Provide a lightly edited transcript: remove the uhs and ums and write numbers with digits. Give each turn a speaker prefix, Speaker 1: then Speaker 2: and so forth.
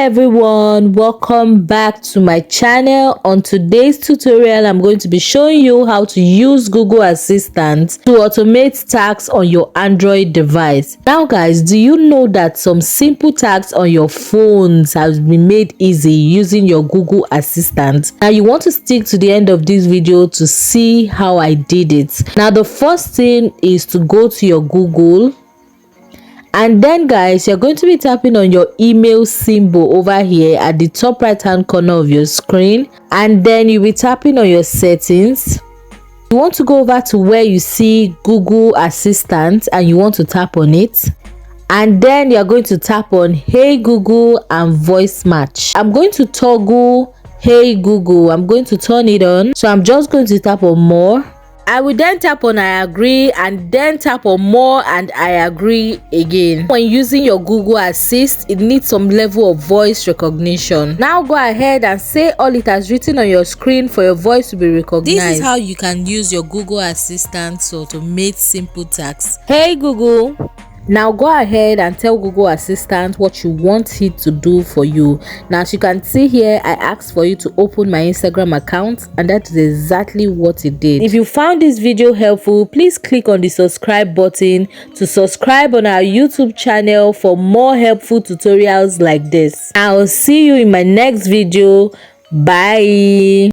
Speaker 1: everyone, welcome back to my channel. On today's tutorial I'm going to be showing you how to use Google Assistant to automate tasks on your Android device. Now guys, do you know that some simple tasks on your phones have been made easy using your Google Assistant? Now you want to stick to the end of this video to see how I did it. Now the first thing is to go to your Google. And then guys, you're going to be tapping on your email symbol over here at the top right hand corner of your screen, and then you'll be tapping on your settings. You want to go over to where you see Google Assistant and you want to tap on it, and then you're going to tap on Hey Google and Voice Match. I'm going to toggle Hey Google. I'm going to turn it on, so I'm just going to tap on More. I will then tap on I agree and then tap on More and I agree again. When using your Google Assist, it needs some level of voice recognition. Now go ahead and say all it has written on your screen for your voice to be recognized.
Speaker 2: This is how you can use your Google Assistant to automate simple tasks.
Speaker 1: Hey Google. Now go ahead and tell Google Assistant what you want it to do for you. Now as you can see here, I asked for you to open my Instagram account, and that is exactly what it did. If you found this video helpful, please click on the subscribe button to subscribe on our YouTube channel for more helpful tutorials like this. I'll see you in my next video. Bye.